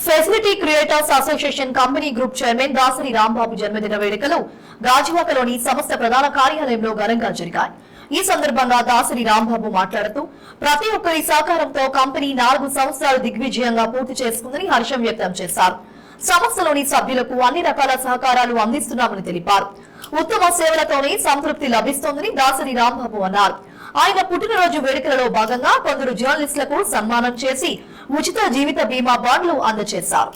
Facility creators association company group chairman Dasari Rambabu జన్మదిన వేడుకలు గాజువాకలోని సంస్థ ప్రధాన కార్యాలయంలో ఘనంగా జరిగాయి. ఈ సందర్భంగా దాసరి రాంబాబు మాట్లాడుతూ ప్రతి ఒక్కరి సహకారంతో కంపెనీ 4 సంవత్సరాలు దిగ్విజయంగా పూర్తి చేసుకుందని హర్షం వ్యక్తం చేశారు. సంస్థలోని సభ్యులకు అన్ని రకాల సహకారాలు అందిస్తున్నామని తెలిపారు. ఉత్తమ సేవలతోనే సంతృప్తి లభిస్తోందని దాసరి రాంబాబు అన్నారు. ఆయన పుట్టినరోజు వేడుకలలో భాగంగా కొందరు జర్నలిస్టులకు సన్మానం చేసి ఉచిత జీవిత బీమా బాండ్లు అందజేశారు.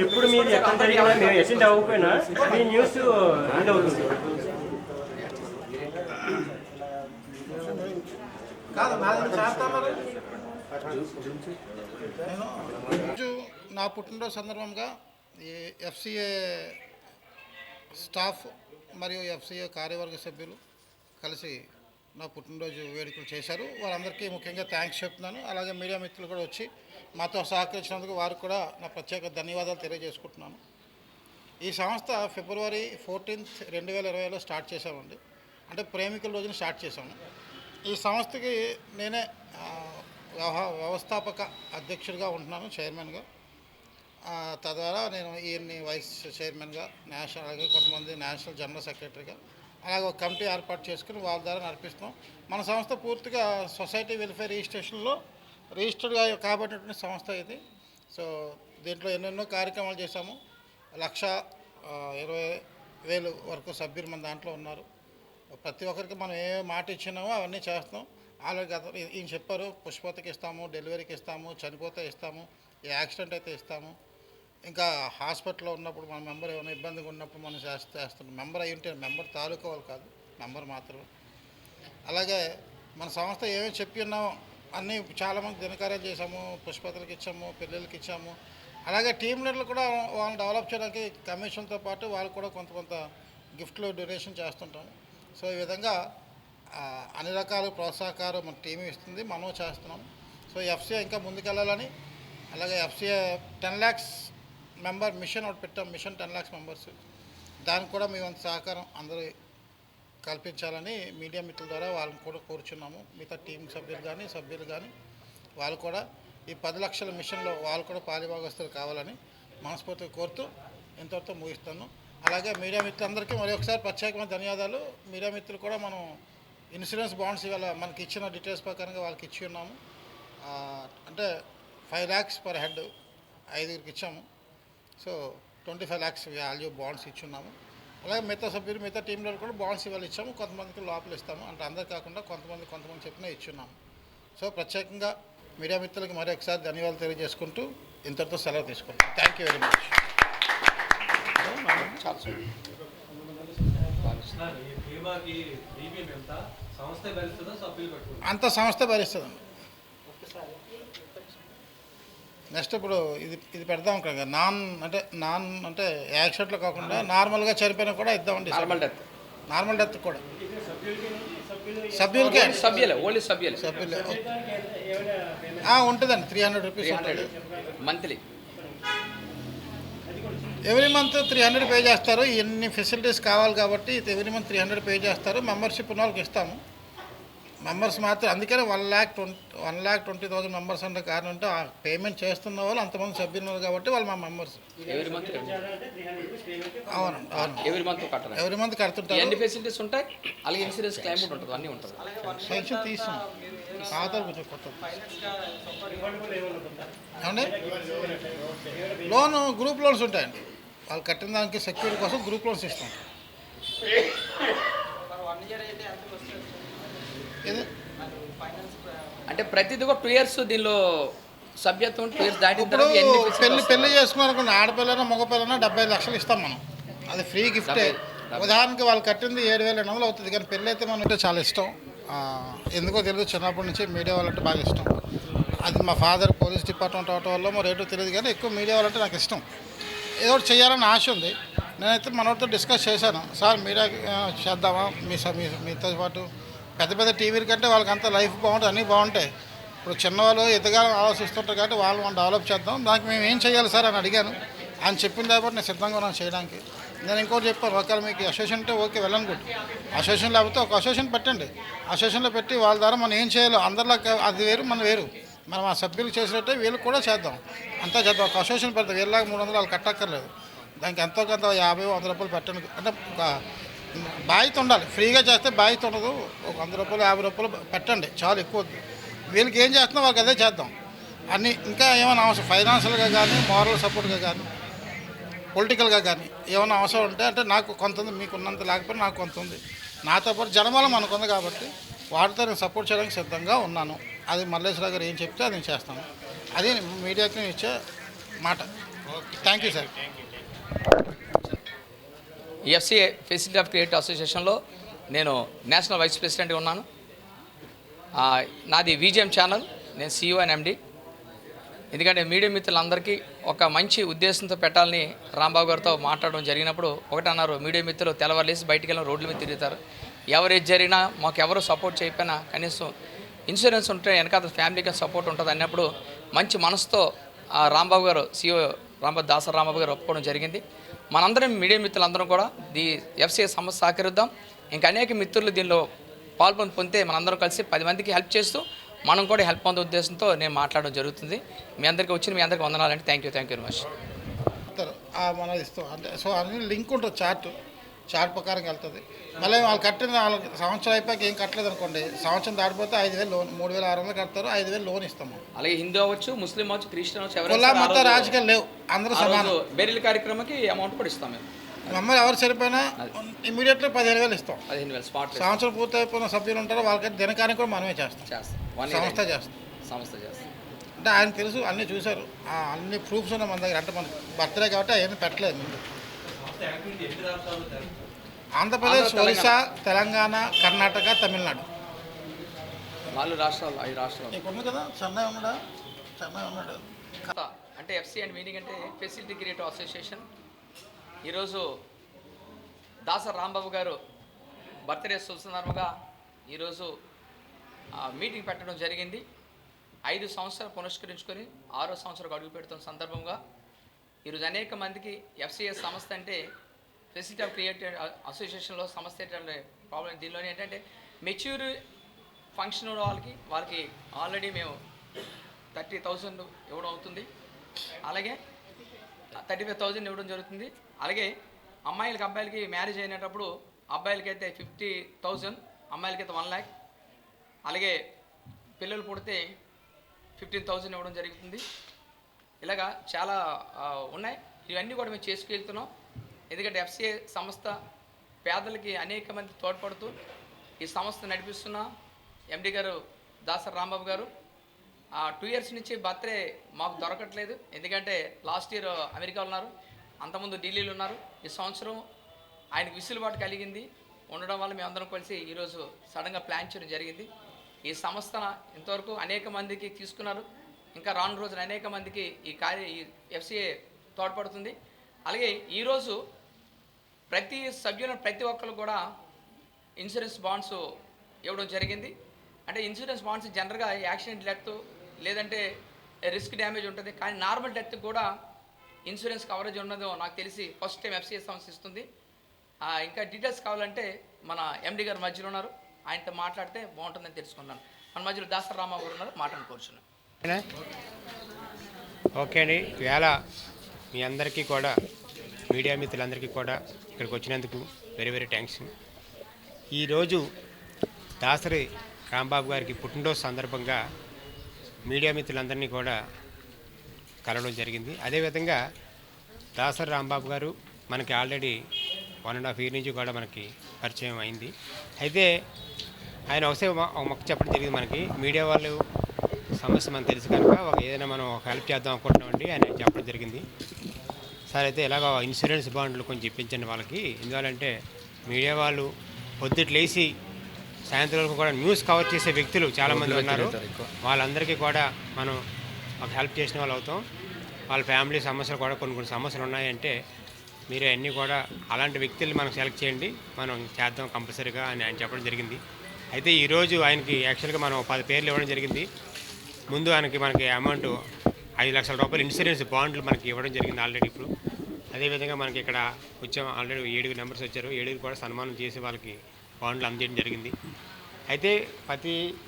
ఇప్పుడు మీరు ఎక్కడ జరిగినా మేము అటెండ్ అవ్వకపోయినా మీ న్యూస్ ఎండ్ అవుతుంది. నా పుట్టినరోజు సందర్భంగా ఈ ఎఫ్సిఏ స్టాఫ్ మరియు ఎఫ్సిఏ కార్యవర్గ సభ్యులు కలిసి నా పుట్టినరోజు వేడుకలు చేశారు. వారందరికీ ముఖ్యంగా థ్యాంక్స్ చెప్తున్నాను. అలాగే మీడియా మిత్రులు కూడా వచ్చి మాతో సహకరించినందుకు వారికి కూడా నా ప్రత్యేక ధన్యవాదాలు తెలియజేసుకుంటున్నాను. ఈ సంస్థ ఫిబ్రవరి 14, 2020లో స్టార్ట్ చేశామండి. అంటే ప్రేమికుల రోజున స్టార్ట్ చేశాము. ఈ సంస్థకి నేనే వ్యవస్థాపక అధ్యక్షుడిగా ఉంటున్నాను, చైర్మన్గా. తద్వారా నేను ఈయన్ని వైస్ చైర్మన్గా, అలాగే కొంతమంది నేషనల్ జనరల్ సెక్రటరీగా, అలాగే ఒక కమిటీ ఏర్పాటు చేసుకుని వాళ్ళ ద్వారా నడిపిస్తాం. మన సంస్థ పూర్తిగా సొసైటీ వెల్ఫేర్ రిజిస్ట్రేషన్లో రిజిస్టర్డ్గా కాబట్టినటువంటి సంస్థ ఇది. సో దీంట్లో ఎన్నెన్నో కార్యక్రమాలు చేశాము. 1,20,000 వరకు సభ్యులు మన దాంట్లో ఉన్నారు. ప్రతి ఒక్కరికి మనం ఏ మాట ఇచ్చినామో అవన్నీ చేస్తాం. ఆల్రెడీ ఈయన చెప్పారు, పుష్పతకి ఇస్తాము, డెలివరీకి ఇస్తాము, చనిపోతే ఇస్తాము, యాక్సిడెంట్ అయితే ఇస్తాము. ఇంకా హాస్పిటల్లో ఉన్నప్పుడు మన మెంబర్ ఏమైనా ఇబ్బందిగా ఉన్నప్పుడు మనం చేస్తాం. మెంబర్ అయి ఉంటే మెంబర్ తాలూకా వాళ్ళు కాదు, మెంబర్ మాత్రమే. అలాగే మన సంస్థ ఏమేమి చెప్పి ఉన్నామో అన్నీ చాలామంది దినకార్యాలు చేసాము. పుష్పతలకు ఇచ్చాము, పెళ్ళిళ్ళకి ఇచ్చాము. అలాగే టీమ్ లీడర్లు కూడా వాళ్ళని డెవలప్ చేయడానికి కమిషన్తో పాటు వాళ్ళు కూడా కొంత గిఫ్ట్లు డొనేషన్ చేస్తుంటాము. సో ఈ విధంగా అన్ని రకాల ప్రోత్సాహకాలు మన టీం ఇస్తుంది, మనం చేస్తున్నాం. సో ఎఫ్సిఐ ఇంకా ముందుకెళ్ళాలని, అలాగే ఎఫ్సిఐ 10 lakhs మెంబర్ మిషన్ ఒకటి పెట్టాం. Mission 10 lakhs members. దానికి కూడా మీ వంతు సహకారం అందరూ కల్పించాలని మీడియా మిత్రుల ద్వారా వాళ్ళని కూడా కోరుచున్నాము. మిగతా టీం సభ్యులు కానీ వాళ్ళు కూడా ఈ 10 లక్షల మిషన్లో వాళ్ళు కూడా పాలిభాగస్తులు కావాలని మనస్ఫూర్తిగా కోరుతూ ఇంతవరకు ముగిస్తాను. అలాగే మీడియా మిత్రులందరికీ మరి ఒకసారి ప్రత్యేకమైన ధన్యవాదాలు. మీడియా మిత్రులు కూడా మనం ఇన్సూరెన్స్ బాండ్స్ ఇవాళ మనకి ఇచ్చిన డీటెయిల్స్ ప్రకారంగా వాళ్ళకి ఇచ్చి ఉన్నాము. అంటే 5 lakhs per head 5గురికి ఇచ్చాము. సో 25 lakhs వాల్యూ బాండ్స్ ఇచ్చున్నాము. అలాగే మిగతా సభ్యులు మిగతా టీంలో కూడా బాండ్స్ ఇవాళ ఇచ్చాము. కొంతమందికి లోపల ఇస్తాము. అంటే అందరు కాకుండా కొంతమంది చెప్పినా ఇచ్చున్నాము. సో ప్రత్యేకంగా మీడియా మిత్రులకి మరి ఒకసారి ధన్యవాదాలు తెలియజేసుకుంటూ ఇంతటితో సెలవు తీసుకుంటాం. Thank you very much. అంత సంస్థ భరిస్తుందండి. నెక్స్ట్ ఇప్పుడు ఇది పెడదాం కదా, నాన్ అంటే యాక్సిడెంట్లో కాకుండా నార్మల్గా చనిపోయినా కూడా ఇద్దామండి. నార్మల్ డెత్ కూడా సభ్యులకే ఉంటుందండి. 300 రూపీస్ ఉంటుంది మంత్లీ. ఎవ్రీ మంత్ 300 పే చేస్తారు. ఎన్ని ఫెసిలిటీస్ కావాలి కాబట్టి ఎవ్రీ మంత్ 300 పే చేస్తారు. మెంబర్షిప్ ఉన్న వాళ్ళకి ఇస్తాము. మెంబర్స్ మాత్రం అందుకనే 1,20,000 మెంబర్స్ అంటే కారణం అంటే ఆ పేమెంట్ చేస్తున్న వాళ్ళు అంతమంది సభ్యులు ఉన్నారు కాబట్టి వాళ్ళు మా మెంబర్స్. అవునండి, ఎవ్రీ మంత్ కడుతుంటారు. ఎన్ని ఫెసిలిటీస్ ఉంటాయి, అలాగే ఇన్సూరెన్స్ క్లెయిమ్ కూడా ఉంటుంది, అన్నీ ఉంటుంది. పెన్షన్ తీసాం ఖాతాలు కొంచెం కొత్త ఏమండి. లోన్ గ్రూప్ లోన్స్ ఉంటాయండి. వాళ్ళు కట్టిన దానికి సెక్యూరిటీ కోసం గ్రూప్ లోన్స్ ఇస్తాం. అంటే ప్రతిది కూడా 2 years దీనిలో సభ్యత్వం 2 years దాటిన ఇప్పుడు పెళ్లి చేసుకున్నారనుకోండి, ఆడపిల్లైనా మగపిల్లైనా 75 లక్షలు ఇస్తాం మనం. అది ఫ్రీ గిఫ్టే. ఉదాహరణకి వాళ్ళు కట్టింది 7,800 అవుతుంది. కానీ పెళ్ళి అయితే మనం అంటే చాలా ఇష్టం. ఎందుకో తెలియదు, చిన్నప్పటి నుంచి మీడియా వాళ్ళంటే బాగా ఇష్టం. అది మా ఫాదర్ పోలీస్ డిపార్ట్మెంట్ అవటం వల్ల మరి రేటో తెలియదు, కానీ ఎక్కువ మీడియా వాళ్ళంటే నాకు ఇష్టం. ఏదో ఒకటి చేయాలని ఆశ ఉంది. నేనైతే మనతో డిస్కస్ చేశాను, సార్ మీడియా చేద్దామా మీతో పాటు. పెద్ద టీవీల కంటే వాళ్ళకి అంత లైఫ్ బాగుంటుంది, అన్నీ బాగుంటాయి. ఇప్పుడు చిన్నవాళ్ళు ఎదగాలని ఆలోచిస్తుంటారు కాబట్టి వాళ్ళు మనం డెవలప్ చేద్దాం. దానికి మేము ఏం చేయాలి సార్ అని అడిగాను. ఆయన చెప్పిన కాబట్టి నేను సిద్ధంగా ఉన్నాను చేయడానికి. నేను ఇంకోటి చెప్పాను, ఒకవేళ మీకు అసోసియేషన్ అంటే ఓకే వెళ్ళను కూడా, అసోసియేషన్ లేకపోతే ఒక అసోసియేషన్ పెట్టండి. అసోసియేషన్లో పెట్టి వాళ్ళ ద్వారా మనం ఏం చేయాలో అందరిలో అది వేరు మన వేరు మనం ఆ సభ్యులు చేసినట్టే వీళ్ళకి కూడా చేద్దాం, అంతా చేద్దాం. ఒక అసోసియేషన్ పెడతాం, వీళ్ళలాగా 300 వాళ్ళు కట్టక్కర్లేదు, దానికి ఎంతో కొంత 50-100 రూపాయలు పెట్టండి. అంటే ఒక బాధ్యత ఉండాలి, ఫ్రీగా చేస్తే బాధ్యత ఉండదు. ఒక 100 రూపాయలు 50 రూపాయలు పెట్టండి చాలు, ఎక్కువ వద్దు. వీళ్ళకి ఏం చేస్తున్నాం వాళ్ళకి అదే చేద్దాం. అన్నీ ఇంకా ఏమైనా అవసరం ఫైనాన్షియల్గా కానీ, మోరల్ సపోర్ట్గా కానీ, పొలిటికల్గా కానీ ఏమైనా అవసరం ఉంటే, అంటే నాకు కొంత ఉంది, మీకు ఉన్నంత లేకపోతే నాకు కొంత ఉంది, నాతో పాటు జనబలం మనకుంది కాబట్టి వాటితో నేను సపోర్ట్ చేయడానికి సిద్ధంగా ఉన్నాను. అది మల్లేశ్వరరావు గారు ఏం చెప్తే అది నేను చేస్తాను. అది మీడియాకి నేను ఇచ్చే మాట. Thank you sir. FCA facility of creative అసోసియేషన్లో నేను నేషనల్ వైస్ ప్రెసిడెంట్గా ఉన్నాను. నాది విజిఎం ఛానల్, నేను CEO అండ్ MD. ఎందుకంటే మీడియా మిత్రులందరికీ ఒక మంచి ఉద్దేశంతో పెట్టాలని రాంబాబు గారితో మాట్లాడడం జరిగినప్పుడు ఒకటి అన్నారు, మీడియా మిత్రులు తెల్లవారులేసి బయటికి వెళ్ళిన రోడ్ల మీద తిరుగుతారు, ఎవరేది జరిగినా మాకు ఎవరు సపోర్ట్ చేయకపోయినా కనీసం ఇన్సూరెన్స్ ఉంటే వెనకాల ఫ్యామిలీకి సపోర్ట్ ఉంటుంది అన్నప్పుడు మంచి మనసుతో రాంబాబు గారు CEO దాసరి రాంబాబు గారు ఒప్పుకోవడం జరిగింది. మనందరం మీడియా మిత్రులందరం కూడా ఎఫ్సిఏ సంస్థ సహకరిద్దాం. ఇంకా అనేక మిత్రులు దీనిలో పొందితే మనందరం కలిసి 10 మందికి హెల్ప్ చేస్తూ మనం కూడా హెల్ప్ పొందే ఉద్దేశంతో నేను మాట్లాడడం జరుగుతుంది. మీ అందరికీ మీ అందరికీ వందనాలంటే థ్యాంక్ యూ వెరీ మచ్. మనం ఇస్తాం అంటే సో అన్ని లింక్ ఉంటుంది, చార్ట్ ప్రకారం వెళ్తుంది. మళ్ళీ వాళ్ళు కట్టిన వాళ్ళకి సంవత్సరం అయిపోయాక ఏం కట్టలేదు అనుకోండి, సంవత్సరం దాటిపోతే 5,000 లోన్, 3,600 కడతారు, 5,000 లోన్ ఇస్తాము. అలాగే హిందూ అవ్వచ్చు, ముస్లిం అవ్వచ్చు, క్రిస్టియన్ అవ్వచ్చు, కుల మత రాజకీయాలు లేవు, అందరూ సమానం. బెరిల్ కార్యక్రమానికి అమౌంట్ కూడా ఇస్తాం మేము. మమ్మల్ని ఎవరు సరిపోయినా ఇమీడియట్లీ 15,000 ఇస్తాం. 15,000 స్పాట్. సంవత్సరం పూర్తి అయిపోయిన సభ్యులు ఉంటారో వాళ్ళకి దినకానికి కూడా మనమే చేస్తాం. సంస్థ చేస్తాం. అంటే ఆయన తెలుసు, అన్నీ చూశారు, అన్ని ప్రూఫ్స్ ఉన్నాయి మన దగ్గర. అంటే మనకి బర్త్డే కాబట్టి అవన్నీ పెట్టలేదు ముందు. ఆంధ్రప్రదేశ్, ఒరిస్సా, తెలంగాణ, కర్ణాటక, తమిళనాడు 5 రాష్ట్రాలు. నీకు ఉంది కదా, చెన్నై ఉన్నాడు. అంటే ఎఫ్సి అండ్ మీనింగ్ అంటే ఫెసిలిటీ క్రియేటివ్ అసోసియేషన్. ఈరోజు దాసరి రాంబాబు గారు బర్త్డే సందర్భంగా ఈరోజు మీటింగ్ పెట్టడం జరిగింది. 5 సంవత్సరాలు పునస్కరించుకొని 6వ సంవత్సరం అడుగు పెడుతున్న సందర్భంగా ఈరోజు అనేక మందికి ఎఫ్సిఏ సంస్థ అంటే ఫెసిలిటీ ఆఫ్ క్రియేటివ్ అసోసియేషన్లో సంస్థ ఏంటంటే ప్రాబ్లం దీనిలోనే ఏంటంటే మెచ్యూర్ ఫంక్షన్ వాళ్ళకి ఆల్రెడీ మేము 30,000 ఇవ్వడం అవుతుంది. అలాగే 35,000 ఇవ్వడం జరుగుతుంది. అలాగే అబ్బాయిలకి మ్యారేజ్ అయినప్పుడు అబ్బాయిలకైతే 50,000, అమ్మాయిలకైతే 1 lakh. అలాగే పిల్లలు పుడితే 15,000 ఇవ్వడం జరుగుతుంది. ఇలాగా చాలా ఉన్నాయి. ఇవన్నీ కూడా మేము చేసుకెళ్తున్నాం. ఎందుకంటే ఎఫ్సిఏ సంస్థ పేదలకి అనేక మంది తోడ్పడుతూ ఈ సంస్థ నడిపిస్తున్న MD గారు దాసరి రాంబాబు గారు 2 years నుంచి బర్త్డే మాకు దొరకట్లేదు. ఎందుకంటే లాస్ట్ ఇయర్ అమెరికాలో ఉన్నారు, అంతకుముందు ఢిల్లీలో ఉన్నారు. ఈ సంవత్సరం ఆయనకు విసులుబాటు కలిగింది ఉండడం వల్ల మేమందరం కలిసి ఈరోజు సడన్గా ప్లాన్ చేయడం జరిగింది. ఈ సంస్థ ఇంతవరకు అనేక మందికి తీసుకున్నారు. ఇంకా రాను రోజున అనేక మందికి ఈ ఎఫ్సిఏ తోడ్పడుతుంది. అలాగే ఈరోజు ప్రతి సభ్యులను ప్రతి ఒక్కరు కూడా ఇన్సూరెన్స్ బాండ్స్ ఇవ్వడం జరిగింది. అంటే ఇన్సూరెన్స్ బాండ్స్ జనరల్గా యాక్సిడెంట్ డెత్ లేదంటే రిస్క్ డ్యామేజ్ ఉంటుంది, కానీ నార్మల్ డెత్ కూడా ఇన్సూరెన్స్ కవరేజ్ ఉన్నదో నాకు తెలిసి ఫస్ట్ టైం ఎఫ్సిఏ సంస్థ ఇస్తుంది. ఇంకా డీటెయిల్స్ కావాలంటే మన MD గారు మధ్యలో ఉన్నారు, ఆయనతో మాట్లాడితే బాగుంటుందని తెలుసుకున్నాను. మన మధ్యలో దాసరి రాంబాబు గారు ఉన్నారు, మాట్లాడి కూర్చున్నాను. ఓకే అండి, ఇవాళ మీ అందరికీ కూడా మీడియా మిత్రులందరికీ కూడా ఇక్కడికి వచ్చినందుకు వెరీ థ్యాంక్స్. ఈరోజు దాసరి రాంబాబు గారికి పుట్టినరోజు సందర్భంగా మీడియా మిత్రులందరినీ కూడా కలవడం జరిగింది. అదేవిధంగా దాసరి రాంబాబు గారు మనకి ఆల్రెడీ 1.5 year నుంచి కూడా మనకి పరిచయం అయింది. అయితే ఆయన ఒక మొక్క చెప్పడం జరిగింది, మనకి మీడియా వాళ్ళు సమస్య మనకు తెలుసు కనుక ఏదైనా మనం హెల్ప్ చేద్దాం అనుకుంటున్నామండి ఆయన చెప్పడం జరిగింది. సార్ అయితే ఇలాగ ఇన్సూరెన్స్ బాండ్లు కొంచెం ఇప్పించండి వాళ్ళకి, ఎందువల్లంటే మీడియా వాళ్ళు పొద్దుట్లేసి సాయంత్రం వరకు కూడా న్యూస్ కవర్ చేసే వ్యక్తులు చాలామంది ఉన్నారు. వాళ్ళందరికీ కూడా మనం ఒక హెల్ప్ చేసిన వాళ్ళు అవుతాం. వాళ్ళ ఫ్యామిలీ సమస్యలు కూడా కొన్ని సమస్యలు ఉన్నాయంటే మీరు అన్నీ కూడా అలాంటి వ్యక్తులు మనం సెలెక్ట్ చేయండి, మనం చేద్దాం కంపల్సరీగా అని ఆయన చెప్పడం జరిగింది. అయితే ఈరోజు ఆయనకి యాక్చువల్గా మనం 10 పేర్లు ఇవ్వడం జరిగింది. ముందు మనకి అమౌంట్ 5 లక్షల రూపాయలు ఇన్సూరెన్స్ బాండ్లు మనకి ఇవ్వడం జరిగింది ఆల్రెడీ. ఇప్పుడు అదేవిధంగా మనకి ఇక్కడ వచ్చాం, ఆల్రెడీ 7 మెంబర్స్ వచ్చారు, 7 కూడా సన్మానం చేసి వాళ్ళకి బాండ్లు అందజేయడం జరిగింది. అయితే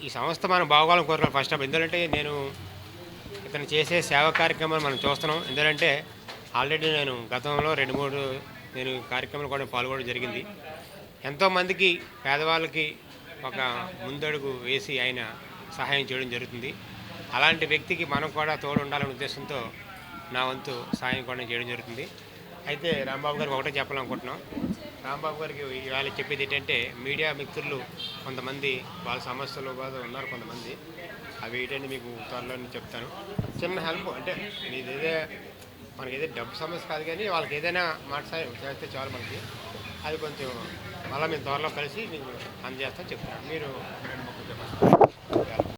ఈ సంస్థ మనం బాగోవాలని కోరుకోవాలి ఫస్ట్ ఆఫ్. ఎందుకంటే నేను ఇతను చేసే సేవా కార్యక్రమాలు మనం చూస్తున్నాం. ఎందుకంటే ఆల్రెడీ నేను గతంలో 2-3 నేను కార్యక్రమాలు కూడా పాల్గొనడం జరిగింది. ఎంతోమందికి పేదవాళ్ళకి ఒక ముందడుగు వేసి ఆయన సహాయం చేయడం జరుగుతుంది. అలాంటి వ్యక్తికి మనం కూడా తోడు ఉండాలనే ఉద్దేశంతో నా వంతు సహాయం కూడా చేయడం జరుగుతుంది. అయితే రాంబాబు గారికి ఒకటే చెప్పాలనుకుంటున్నాం. రాంబాబు గారికి ఇవాళ చెప్పేది ఏంటంటే, మీడియా మిత్రులు కొంతమంది వాళ్ళ సమస్యలు బాధ ఉన్నారు కొంతమంది. అవి ఏంటంటే మీకు త్వరలో చెప్తాను. చిన్న హెల్ప్ అంటే మీదేదే మనకి ఏదైతే డబ్బు సమస్య కాదు, కానీ వాళ్ళకి ఏదైనా మాట సాయం చేస్తే చాలు మనకి. అది కొంచెం మళ్ళీ మేము త్వరలో కలిసి మీకు అందజేస్తాం చెప్తాను. మీరు చెప్పండి.